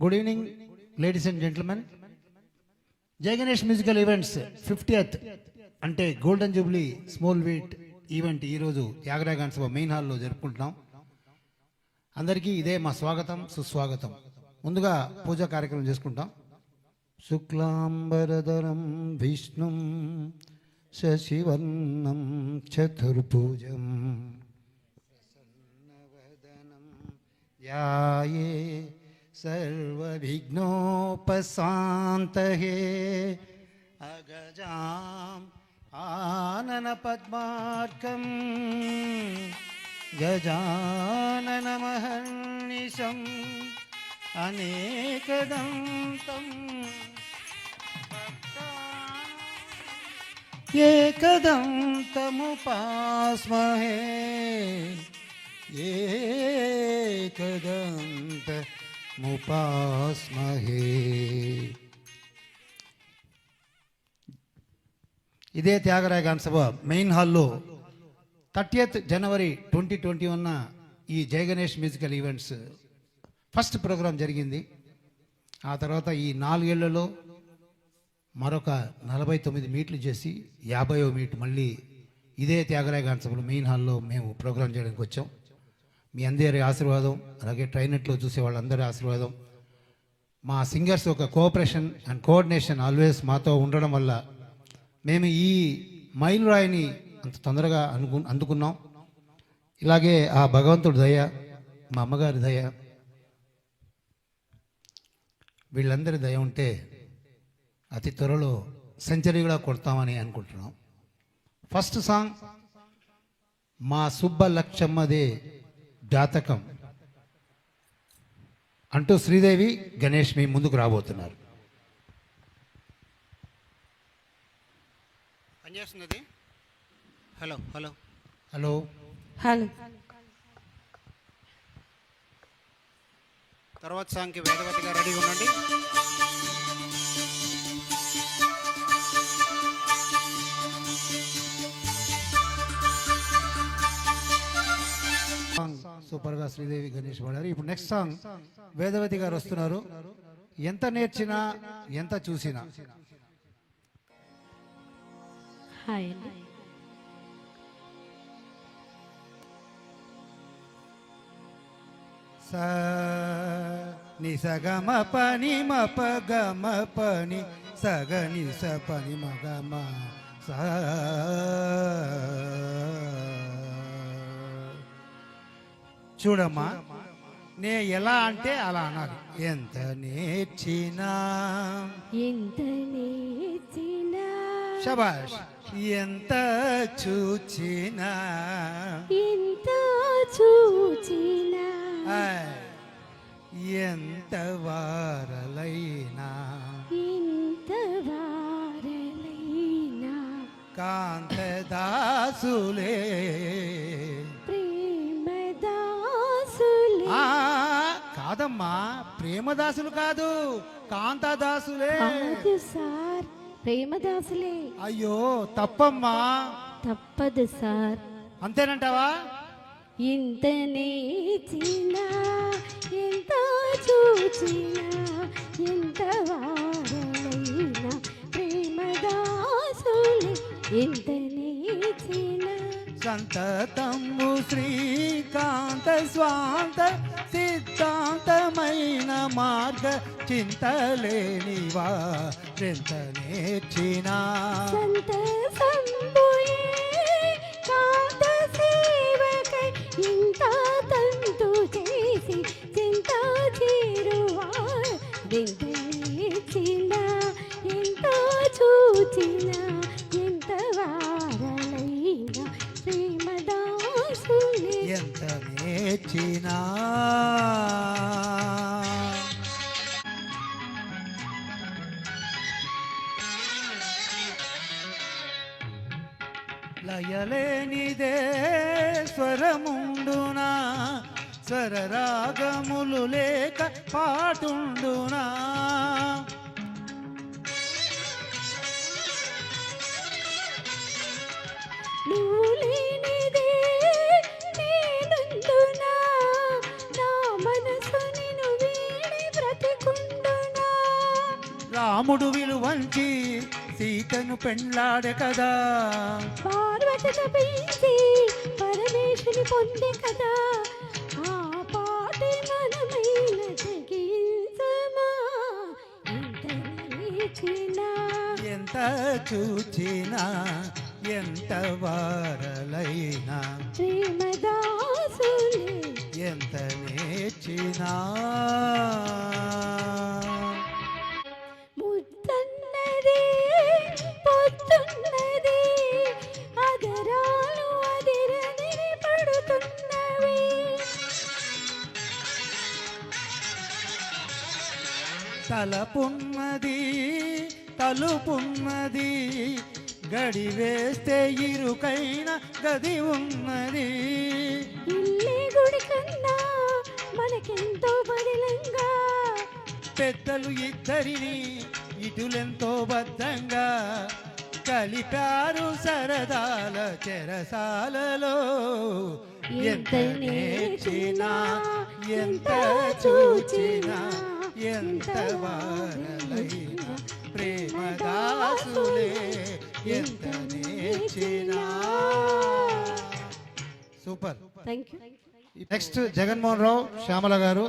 Good evening ladies and gentlemen. Jai Ganesh musical events 50th అంటే golden jubilee small sweet event ఈరోజు త్యాగరాయ గాన సభ main హాల్లో జరుపుకుంటున్నాం. అందరికీ ఇదే మా స్వాగతం సుస్వాగతం. ముందుగా పూజా కార్యక్రమం చేసుకుంటాం. శుక్లాంబరధరం విష్ణుం శశివర్ణం చతుర్భుజం ప్రసన్నవదనం ధ్యాయే सर्वविघ्नोपशान्तये अगजाम् आननपद्मार्कं गजाननमहर्निशम् अनेकदन्तं एकदन्तमुपास्महे एकदन्त ముపాస్మహే. ఇదే త్యాగరాయ గాన సభ మెయిన్ హాల్లో 30th జనవరి 2021 ఈ Jai Ganesh musical events first programme జరిగింది. ఆ తర్వాత ఈ 4 ఏళ్లలో మరొక 49 మీట్లు చేసి 50వ మీట్ మళ్ళీ ఇదే త్యాగరాయ గాన సభలో మెయిన్ హాల్లో మేము ప్రోగ్రాం చేయడానికి వచ్చాం. మీ అందరి ఆశీర్వాదం, అలాగే ట్రైనెట్లో చూసే వాళ్ళందరి ఆశీర్వాదం, మా సింగర్స్ ఒక కోఆపరేషన్ అండ్ కోఆర్డినేషన్ ఆల్వేస్ మాతో ఉండడం వల్ల మేము ఈ మైలు రాయిని అంత తొందరగా అందుకున్నాం. ఇలాగే ఆ భగవంతుడి దయ, మా అమ్మగారి దయ, వీళ్ళందరి దయ ఉంటే అతి త్వరలో సెంచరీ కూడా కొడతామని అనుకుంటున్నాం. ఫస్ట్ సాంగ్ మా సుబ్బలక్ష్మదే జాతకం అంటూ శ్రీదేవి గణేష్ మీ ముందుకు రాబోతున్నారు. పనిచేస్తున్నది. Hello hello hello hello. తర్వాత సాంగ్కి వేదవతిగా రెడీగా ఉండండి. సూపర్గా శ్రీదేవి గణేష్ పాడారు. ఇప్పుడు నెక్స్ట్ సాంగ్ వేదవతి గారు వస్తున్నారు. ఎంత నేర్చినా ఎంత చూసినా. హాయ్. స ని సగమ పని మప గమ పని సగని స పని మగమ స. చూడమ్మా, నే ఎలా అంటే అలా అనాలి. ఎంత నేర్చినా శబాష్, ఎంత చూచినా ఎంత వారలైనా కాంతదాసులే కాదమ్మా, ప్రేమదాసులు కాదు, కాంతదాసులే. సార్, ప్రేమదాసులే. అయ్యో తప్పమ్మా. తప్పదు సార్. అంతేనంటావా? ఇంత నేర్చినా ఎంత చూచినా ఎంత వారలైనా ప్రేమదాసులే. ఎంత నేర్చినా సంతతము శ్రీకాంత స్వాంత సిద్ధాంతమైన మార్గ చింతలేనివా ఎంత నేర్చినా. సంత సంబోయే కాంత సేవకై ఇంత తంతు చేసి చింత చేరువా. ఎంత నేర్చినా ఎంత చూచినా ఎంత వారలైనా ప్రేమదాసులే. ఎంత నేర్చినా. లయలేనిదే స్వరముండునా, స్వరరాగములు లేక పాటుండునా. నువ్వు లేనిదే నేనుందునా, నా మనసు నిన్ను వీడి బ్రతికు రాముడు విలువంచి సీతను పెండ్లాడే కదా, పార్వతి తపించి పరమేశుని పొందే కదా, ఆ పాటి మనమైన జగించమా ఎంత నిలిచినా ఎంత చూచినా ఎంత వారలైనా ప్రేమదాసులే ఎంత నేర్చినా ముద్దన్నది పొద్దున్నది అదరాలు అదిరని పడుతున్నవి, తలపున్నది తలుపున్నది గడివేస్తే ఇరుకైన గది ఉన్నది, ఇల్లే గుడి కన్నా మనకెంతో బదిలంగా, పెద్దలు ఇద్దరిని ఇటులెంతో బద్ధంగా కలిపారు సరదాల చెరసాలలో, ఎంత నేర్చినా ఎంత చూచినా ఎంత వారలైనా ప్రేమదాసులే ఎంత నేర్చినా. Super. Thank you. Next Jaganmohan Rao Shyamala garu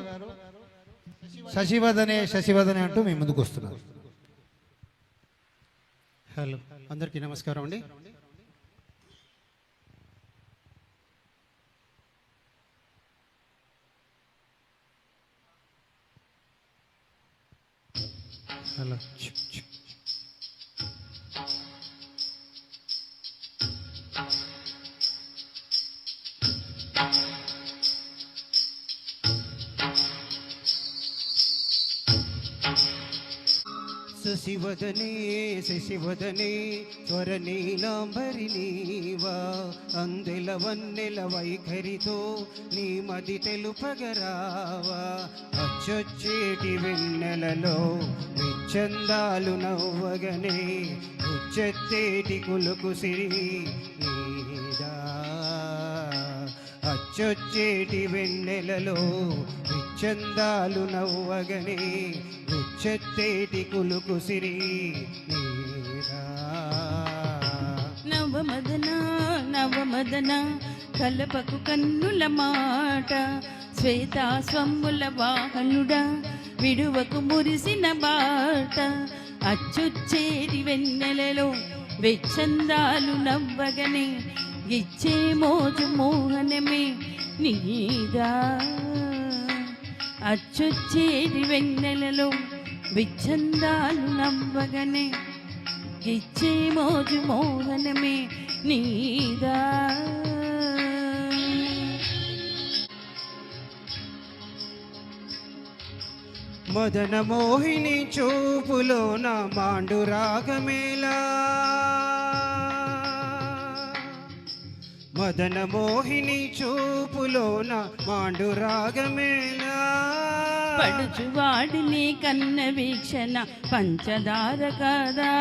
శశివదనే శశివదనే అంటూ మీ ముందుకు వస్తున్నారు. హలో, అందరికీ నమస్కారం అండి. హలో, శశివదనే శశివదనే స్వరనీలాంబరి నీవా, అందెల వన్నెల వైఖరితో నీ మది తెలుపగరావా, అచ్చొచ్చేటి వెన్నెలలో విచ్చందాలు నవ్వగనే ఉచ్చెత్తేటి కులుకు సిరి నీదా, అచ్చొచ్చేటి వెన్నెలలో విచ్చందాలు నవ్వగనే ఉచ్చెత్తేటి కులుకు సిరి నీదా. నవమదన నవమదన కలపకు కన్నుల మాట, శ్వేతా స్వమ్ముల వాహనుడా విడువకు మురిసిన బాట, అచ్చుచ్చేటి వెన్నెలలో వెచ్చందాలు నవ్వగనే ఇచ్చే మోజు మోహనమే నీదా, అచ్చుచ్చేటి వెన్నెలలో విచ్చందాలు నవ్వగనే ఇచ్చే మోజు మోహనమే నీదా. మదన మోహిని చూపులోన మాండు రాగమేలా, మదన మోహిని చూపులోన మాండు రాగమేలా, పడుచువాడిని కన్న వీక్షణ పంచదార కదా,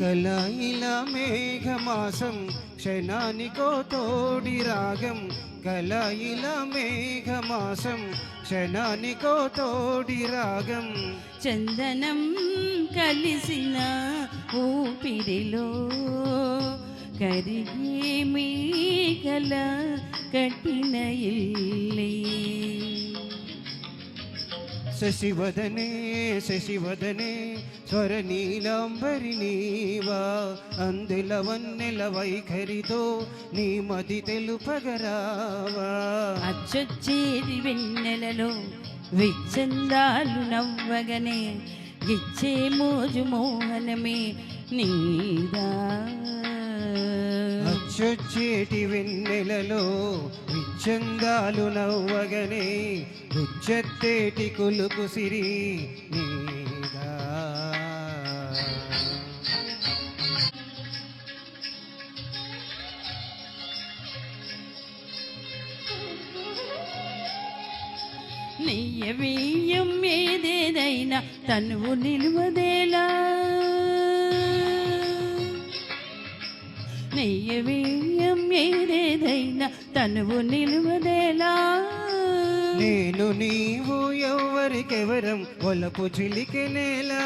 కలయిలా మేఘమాసం క్షణానికో తోడి రాగం, కలయిలా మేఘమాసం క్షణానికో తోడి రాగం, చందనం కలిసిన ఊపిరిలో కరిగే మేఘల కఠిన ఇల్లే. శశివదనే శశివదనే స్వరనీలాంబరి నీవా, అందెల వన్నెల వైఖరితో నీ మది తెలుపగరావా, అచ్చొచ్చేది వెన్నెలలో విచ్చందాలు నవ్వగనే ఇచ్చే మోజు మోహనమే నీదా, అచ్చొచ్చేటి వెన్నెలలో విచ్చందాలు నవ్వగనే ఉచ్చెత్తేటి కులుకు సిరి నీదా. నెయ్యవేయం ఏదేదైనా తనువు నిలువదేలా, నెయ్యవేయం ఏదేదైనా తనువు నిలువదేలా, నేను నీవు ఎవరికెవరం ఒలపు చిలికెనేలా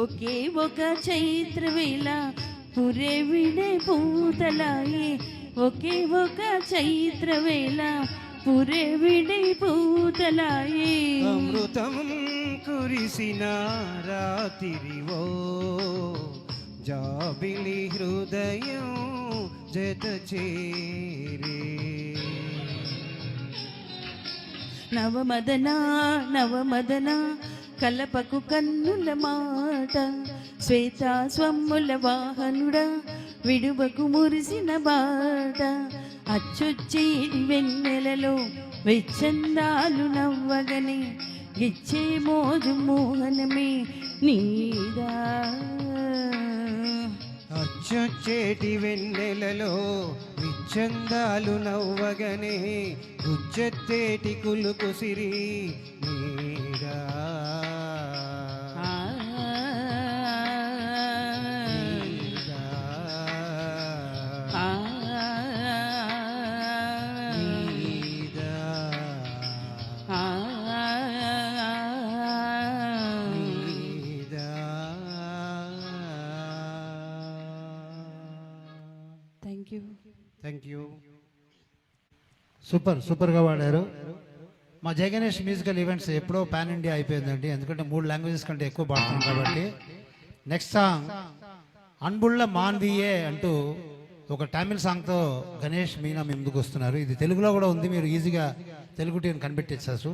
ఒకే ఒక చైత్ర వేళ పురే విడే పూతలాయి ఒకే ఒక చైత్ర వేళ పురే విడే పూతలాయి అమృతం కురిసిన రాత్రివో జాబిలి హృదయం జత చేరే నవమదన నవమదన కలపకు కన్నుల మాట శ్వేత స్వమ్ముల వాహనుడా విడువకు మురిసిన బాట అచ్చొచ్చేది వెన్నెలలో వెచ్చందాలు నవ్వగనే ఇచ్చే మోజు మోహనమే నీదా అచ్చొచ్చేటి వెన్నెలలో విచ్చందాలు నవ్వగనే గుచ్చెత్తేటి కులుకు సిరి నీడా నీడా. నీడా. నీడా. థ్యాంక్ యూ థ్యాంక్ యూ సూపర్గా పాడారు. మా జయ గణేష్ మ్యూజికల్ ఈవెంట్స్ ఎప్పుడో పాన్ ఇండియా అయిపోయిందండి, ఎందుకంటే 3 లాంగ్వేజెస్ కంటే ఎక్కువ పాడుతున్నాం కాబట్టి. నెక్స్ట్ సాంగ్ అన్బుళ్ళ మాన్వియే అంటూ ఒక తమిళ్ సాంగ్తో గణేష్ మీనా మీ ముందుకు వస్తున్నారు. ఇది తెలుగులో కూడా ఉంది, మీరు ఈజీగా తెలుగు ట్యూన్ కనిపెట్టేసారు.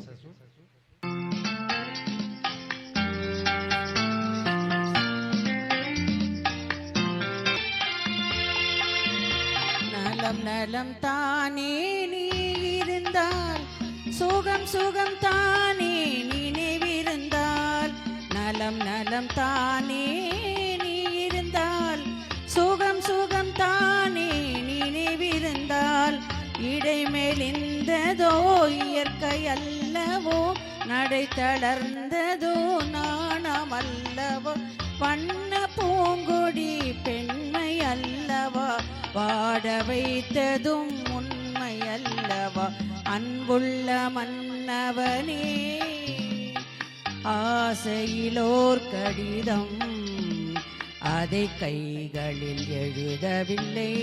நலம் நலம் தானே நீ இருந்தால் சுகம் சுகம் தானே நினைவிருந்தால் நலம் நலம் தானே நீ இருந்தால் சுகம் சுகம் தானே நினைவிருந்தால் இடைமெலிந்ததோ இயற்கை அல்லவோ நடை தளர்ந்ததோ நாணமல்லவோ வண்ண பூங்கொடி பெண்மை அல்லவா வாட வைத்ததும் உண்மை அல்லவா அன்புள்ள மன்னவனே ஆசையிலோர் கடிதம் அதை கைகளில் எழுதவில்லை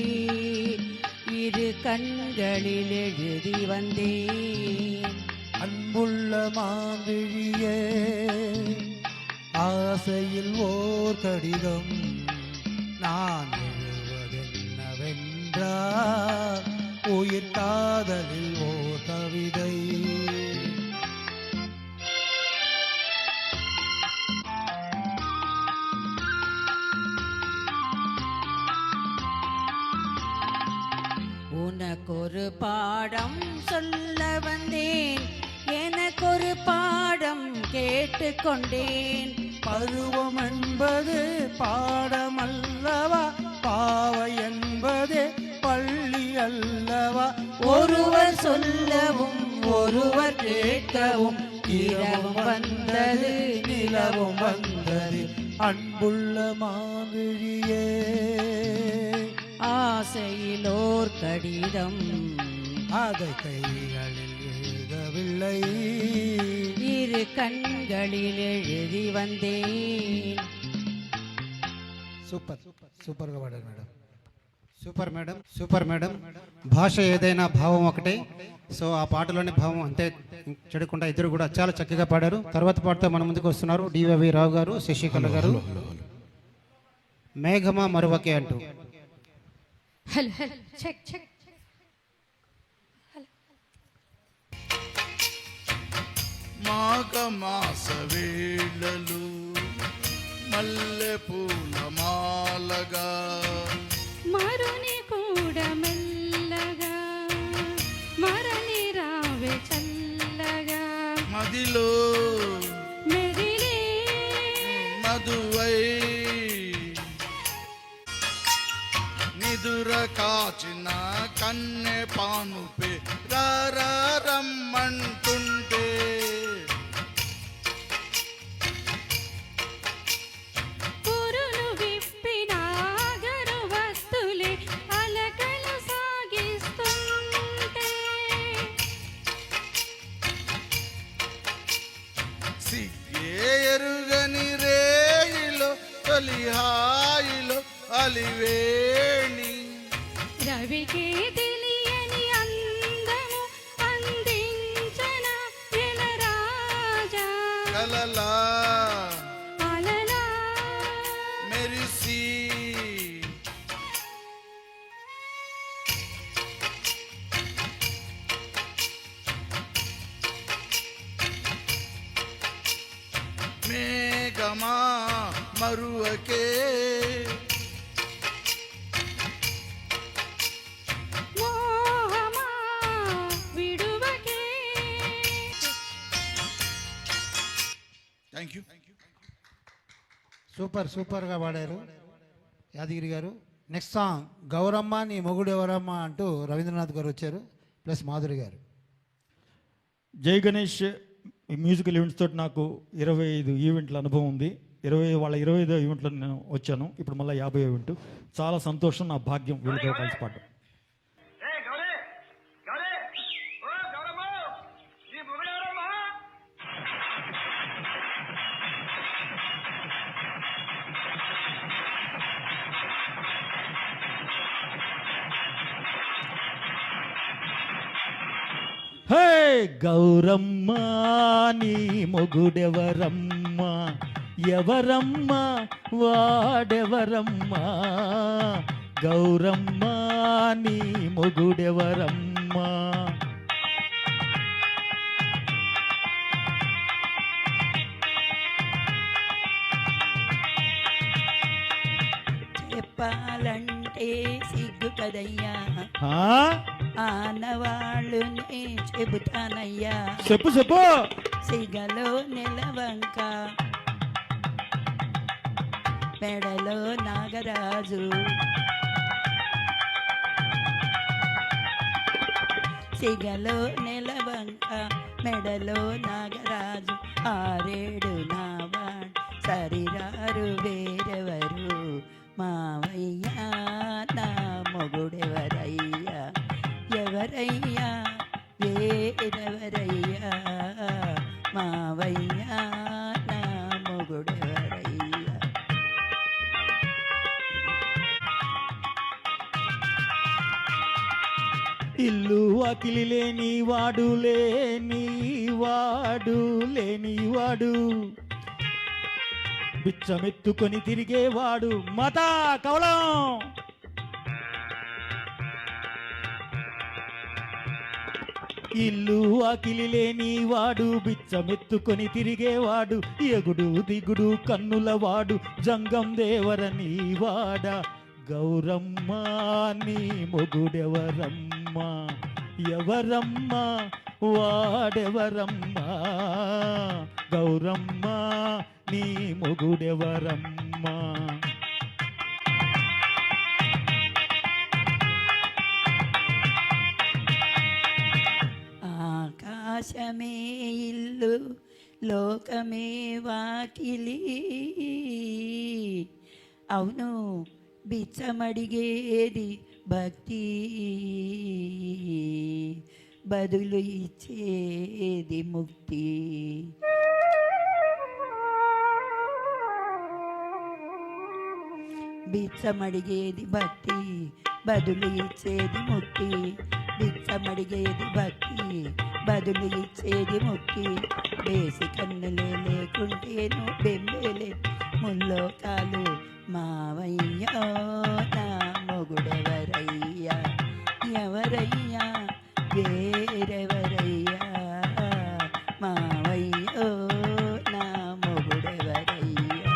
இரு கண்களில் எழுதி வந்தேன் அன்புள்ள மாவிழியே ஆசையில் ஓர் கடிதம் நான் எழுவதென்னவென்றால் உயிர் காதலில் ஓர் கவிதை. உனக்கொரு பாடம் சொல்ல வந்தேன் எனக்கொரு பாடம் கேட்டுக்கொண்டேன் பருவம் என்பது பாடமல்லவா பாவை என்பது பள்ளி அல்லவா ஒருவர் சொல்லவும் ஒருவர் கேட்கவும் இரவும் வந்தது நிலவும் வந்தது அன்புள்ள மாவிழியே ஆசையிலோர் கடிதம் அதை கைகளில் எழுதவில்லை இரு கண்களில் எழுதி வந்தேன் సూపర్గా పాడారు మేడం. Super madam. భాష ఏదైనా భావం ఒకటే. సో ఆ పాటలోని భావం అంతే చెడకుండా ఇద్దరు కూడా చాలా చక్కగా పాడారు. తర్వాత పాటతో మన ముందుకు వస్తున్నారు డివి రావు గారు, శశికళ గారు. మేఘమా మరువకే అంటూ. హలో హలో చెక్ చెక్ మాఘమాస వేళలు మల్లె పూల మాలగా మరుని కూడా మెల్లగా మరని రావే చల్లగా మదిలో మెదిలే మధువై నిదుర కాచిన కన్నె పానుపే రమ్మంటుంటే పురులు విప్పిన ఆగరు వస్తులే అలకలు సాగిస్తుంటే అలివేణి రవికే తెలియని అందము అందించన రాజా కలలా అలలా మెరిసి మేఘమా మరువకే మోహమా విడువకే థ్యాంక్ యూ సూపర్గా పాడారు యాదగిరి గారు. నెక్స్ట్ సాంగ్ గౌరమ్మ నీ మొగుడు ఎవరమ్మ అంటూ రవీంద్రనాథ్ గారు వచ్చారు, ప్లస్ మాధురి గారు. జై గణేష్ మ్యూజికల్ ఈవెంట్స్ తోటి నాకు 25 ఈవెంట్ల అనుభవం ఉంది. 25వ ఈవెంట్లో నేను వచ్చాను. ఇప్పుడు మళ్ళీ 50వ ఈవెంట్. చాలా సంతోషం, నా భాగ్యం వీళ్ళతో కలిసి పాడడం. హే గౌరమ్మ నీ మొగుడెవరమ్మ, ఎవరమ్మ వాడెవరమ్మ, గౌరమ్మ నీ మొగుడెవరమ్మ. చెప్పాలంటే సిగ్గు కదయ్యా, ఆ? ఆనవాళ్ళునే చెబుతానయ్యా. చెప్పు చెప్పు. సిగలో నెలవంక, మెడలో నాగరాజు, సిగలో నెలవంక, మెడలో నాగరాజు, ఆరేడు నావాడు సరిరారు వేరెవరు, మావయ్యా నా మొగుడెవరయ్యా, ఎవరయ్యా వేరెవరయ్యా, మావయ్యా నా మొగుడెవరయ్యా. ఇల్లు అకిలి లేని వాడు లేనివాడు, బిచ్చమెత్తుకొని తిరిగేవాడు మతా కవలం. ఇల్లు అకిలి లేనివాడు, బిచ్చమెత్తుకొని తిరిగేవాడు, ఎగుడు దిగుడు కన్నులవాడు, జంగం దేవరని వాడ, గౌరమ్మ నీ మొగుడెవరమ్మ, ఎవరమ్మ వాడెవరమ్మ, గౌరమ్మ నీ మొగుడెవరమ్మ. ఆకాశమే ఇల్లు, లోకమే వాకిలి, అవును బిచ్చమడిగేది భక్తి, బదులు ఇచ్చేది ముక్తి. బిచ్చమడిగేది భక్తి, బదులు ఇచ్చేది ముక్తి, బిచ్చమడిగేది భక్తి, బదులు ఇచ్చేది ముక్తి. వేసి కన్నులే లేకుంటేను బెంబేలే ముల్లోకాలు, మావయ్యో నా మొగుడెవరయ్యా, ఎవరయ్యా వేరెవరయ్యా, మావయ్యో నా మొగుడెవరయ్యా.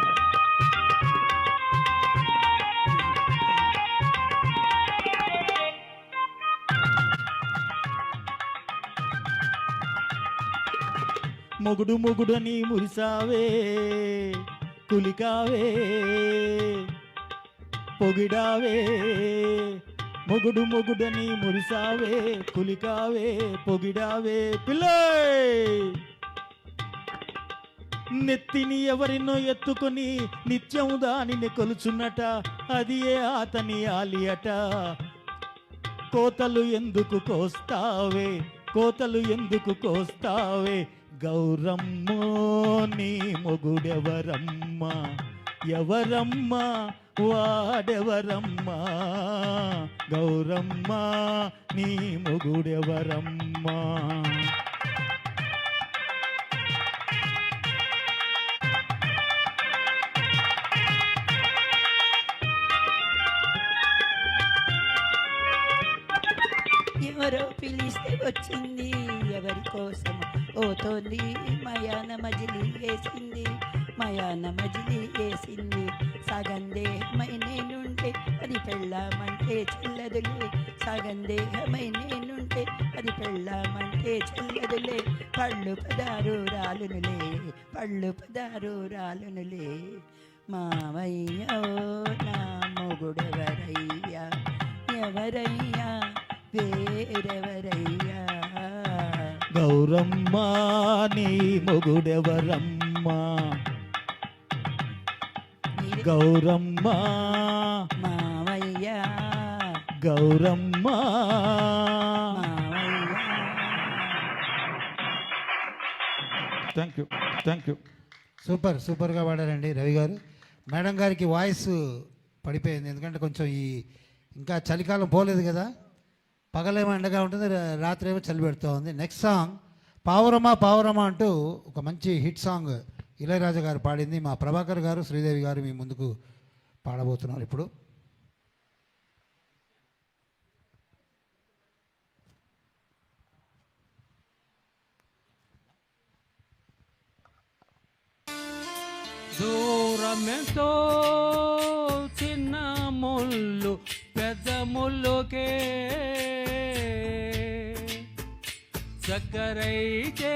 మొగుడు మొగుడని మురిసావే, కులికావే పొగిడావే, మొగుడు మొగుడని మురిసావే, కులికావే పొగిడావే. పిల్లయ్ నెత్తిని ఎవరినో ఎత్తుకొని నిత్యం దానిని కొలుచున్నట, అది ఏ అతని ఆలియట. కోతలు ఎందుకు కోస్తావే, కోతలు ఎందుకు కోస్తావే, గౌరమ్మో నీ మొగుడెవరమ్మ, ఎవరమ్మ వాడెవరమ్మా గౌరమ్మ నీ మొగుడెవరమ్మా ఎవరో పిలిస్తే వచ్చింది, ఎవరి కోసం పోతోంది, మయాన మజిలీ వేసింది, మయాన మజిలీ వేసింది. సగం దేహమై నేనుంటే అది పెళ్ళామంటే చెల్లదులే, సగం దేహమై నేనుంటే అది పెళ్ళామంటే చెల్లదులే. పళ్ళు పదారు రాలునులే, పళ్ళు పదారు రాలునులే. మావయ్యో నా మొగుడెవరయ్యా, ఎవరయ్యా వేరెవరయ్యా. గౌరమ్మ నీ మొగుడెవరమ్మా గౌరమ్మ మావయ్యా గౌరమ్మ మావయ్యా. థ్యాంక్ యూ సూపర్గా పాడారండి రవి గారు. మేడం గారికి వాయిస్ పడిపోయింది, ఎందుకంటే కొంచెం ఇంకా చలికాలం పోలేదు కదా, పగలేమో ఎండగా ఉంటుంది, రాత్రి ఏమో చలి పెడుతూ ఉంది. నెక్స్ట్ సాంగ్ పావురమా అంటూ ఒక మంచి హిట్ సాంగ్ ఇళయరాజా గారు పాడింది. మా ప్రభాకర్ గారు, శ్రీదేవి గారు మీ ముందుకు పాడబోతున్నారు ఇప్పుడు. దూరమెంతో చిన్న ముళ్ళు పెద్ద ముళ్ళుకే చక్కరైతే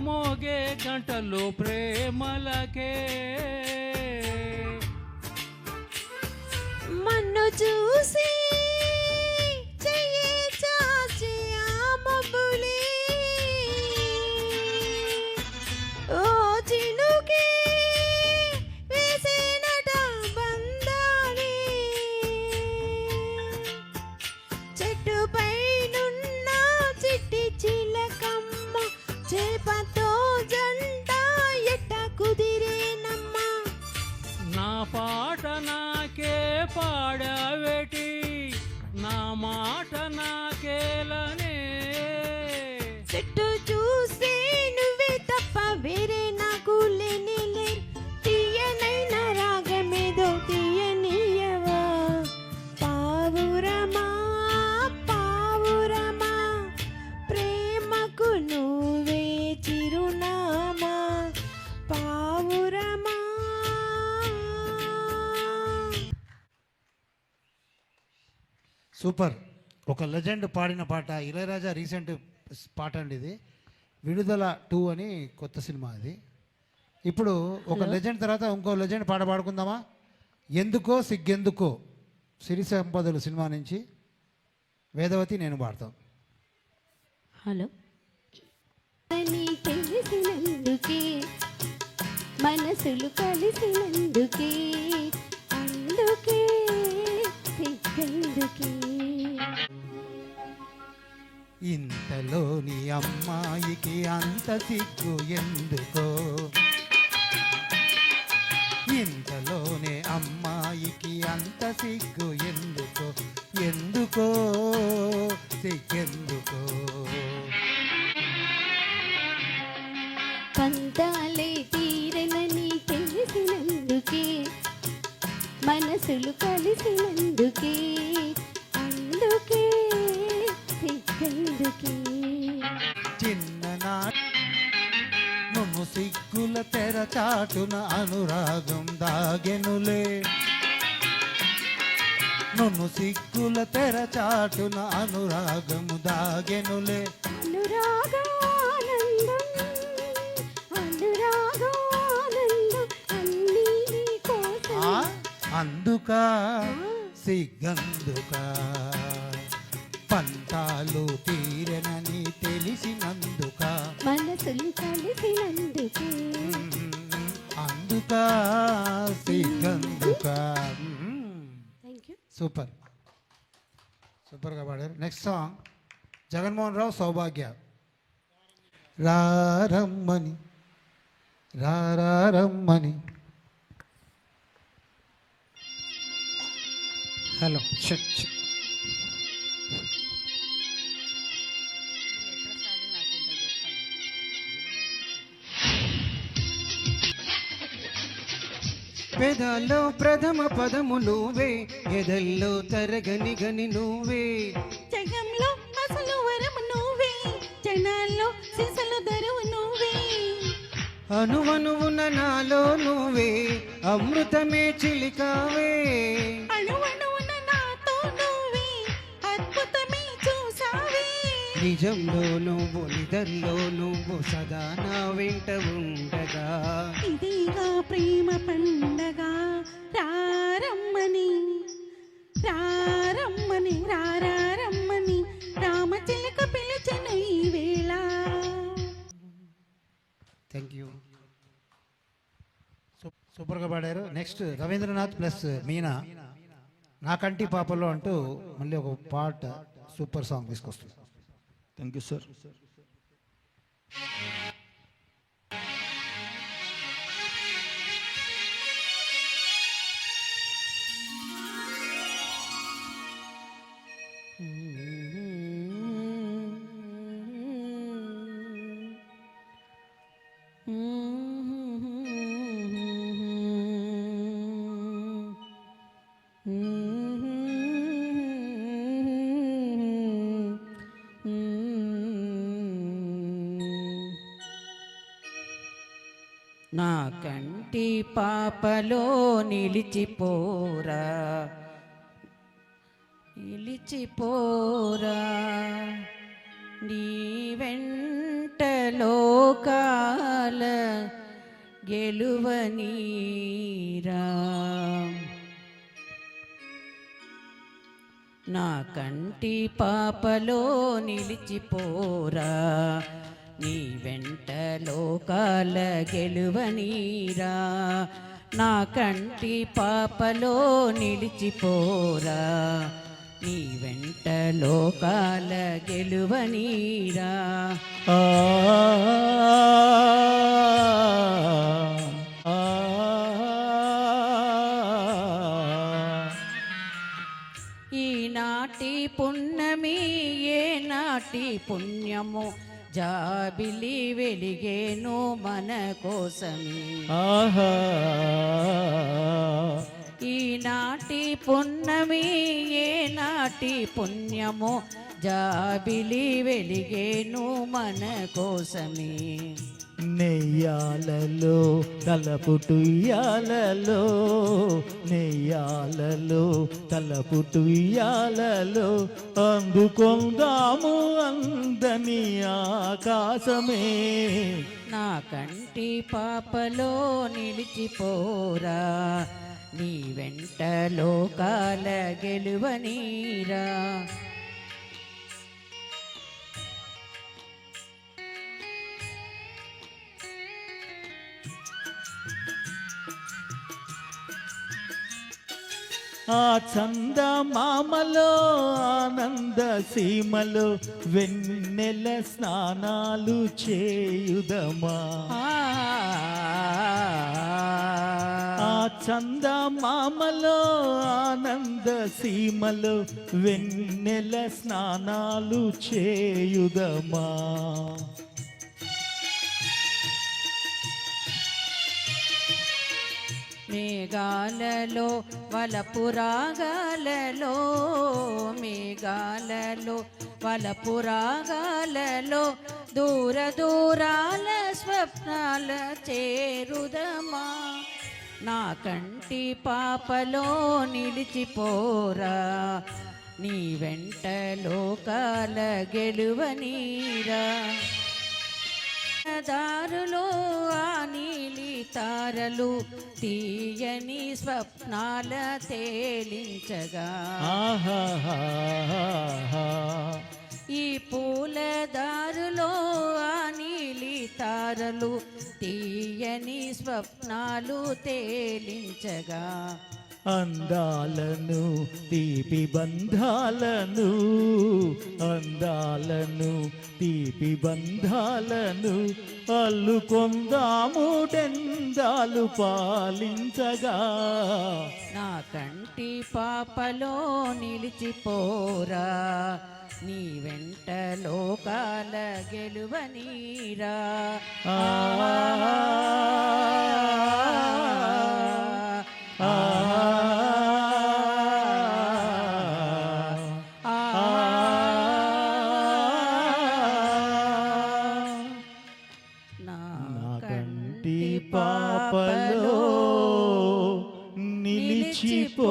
మోగే గంటలు ప్రేమలకే. మన్ను చూసి చెయ్యి చాచి ఆ మబ్బులే, ఓ చినుకే వేసేనట బంధాలే. చెట్టుపై నున్న చిట్టి చిలకమ్మ చేపతో జంట ఎట్ట కుదిరేనమ్మా. నా పాట నాకే పాడవేటి, నా మాట నాకేలనే. చెట్టు చూసి నువ్వే తప్ప వేరే నాకు లేనే. తీయనైన రాగమేదో తీయనీయవా పావురమా పావురమా, ప్రేమకు నువ్వే చిరునామా పావురమా. సూపర్. ఒక లెజెండ్ పాడిన పాట, ఇళయరాజా రీసెంట్ పాట అండి ఇది. విడుదల 2 అని కొత్త సినిమా అది. ఇప్పుడు ఒక లెజెండ్ తర్వాత ఇంకో లెజెండ్ పాట పాడుకుందామా? ఎందుకో సిగ్గెందుకో సిరి సంపదలు సినిమా నుంచి వేదవతి నేను పాడతాం. హలో. అని తెలిసినందుకే మనసులు కలిసినందుకే, అందుకే సిగ్గెందుకే. ఇంతలోని అమ్మాయికి అంత సిగ్గు ఎందుకో, ఇంతలోనే అమ్మాయికి అంత సిగ్గు ఎందుకో, ఎందుకో సిగ్గెందుకో. పంతాలే తీరనని తెలిసినందుకే మనసులు కలిసినందుకే, అందుకే సిగ్గెందుకే. చిన్ననాటి నువ్వు సిగ్గుల తెర చాటున అనురాగం దాగెనులే, నువ్వు సిగ్గుల తెర చాటున అనురాగము దాగెనులే. అనురాగానందం అనురాగానందం అన్నీ నీ కోసం. అందుకా సిగ్గందుకా, పంతాలు తీరనని తెలిసినందుకా, మనసులు కలిసినందుకే. అందుకా సిగ్గందుకా. Thank you. సూపర్గా పాడారు. నెక్స్ట్ సాంగ్ జగన్మోహన్ రావు సౌభాగ్య. రారమ్మని రారమ్మని హలో పెదాల్లో ప్రథమ పదము నువ్వే, ఎదల్లో తరగని గని నువ్వే. జగంలో అసలు వరము నువ్వే, జనాల్లో సిసలు ధరవు నువ్వే. అనువనువున నాలో నువ్వే, అమృతమే చిలికావే. అణువణువున నాతో నువ్వే, అద్భుతమే చూసావే. నిజంలో నువ్వు నిదర్లో నువ్వు సదా నా వెంట ఉండగా. ఇదిగా ప్రేమ పండగ, రారమ్మని రారమ్మని రారమ్మని రామచిలక పిలిచెను ఈ వేళ. Thank you. సూపర్గా పాడారు. నెక్స్ట్ రవీంద్రనాథ్ ప్లస్ మీనా, నా కంటి పాపలో అంటూ మళ్ళీ ఒక పాట సూపర్ సాంగ్ తీసుకొస్తుంది. Thank you sir. నా కంటి పాపలో నిలిచిపోరా, నిలిచిపోరా, నీ వెంట లోకాల గెలువనీరా. నా కంటి పాపలో నిలిచిపోరా, నీ వెంట లోకాల గెలువనీరా. నా కంటి పాపలో నిలిచిపోరా, నీ వెంట లోకాల గెలువనీరా. ఆ ఈనాటి పున్నమి ఏనాటి పుణ్యము, జాబిలి వెలిగేను మన కోసమే. ఆహా ఈనాటి పున్నమి ఏనాటి పుణ్యము, జాబిలి వెలిగేను మన కోసమే. నెయ్యాలలో తలపుటుయ్యాలలో, నెయ్యాలలో తలపుటుయ్యాలలో, అందుకొందాము అందని ఆకాశమే. నా కంటి పాపలో నిలిచిపోరా, నీ వెంట లోకాల గెలువనీరా. ఆ చందమామలో ఆనంద సీమలో వెన్నెల స్నానాలు చేయుదమా. ఆ చందమామలో ఆనంద సీమలో వెన్నెల స్నానాలు చేయుదమా. మేఘాలలో వలపురాగాలలో, మేఘాలలో వలపురాగాలలో, దూర దూరాల స్వప్నాల చేరుదమా. నా కంటి పాపలో నిలిచిపోరా, నీ వెంట లోకాల గెలువనీరా. దారులో ఆ నీలి తారలు తీయని స్వప్నాల తేలించగా. ఈ పూల దారులో ఆ నీలి తారలు తీయని స్వప్నాలు తేలించగా. అందాలను తీపి బంధాలను అందాలను తీపి బంధాలను అల్లుకొందాము డెందాలు పాలించగా నా కంటి పాపలో నిలిచిపోరా నీ వెంట లోకాల గెలువనీరా ఆ నా నా కంటి పాపలో నిలిచిపోరా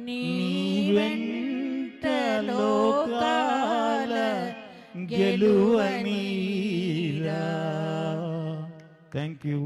నీ వెంట లోకాల గెలువనీరా. Thank you.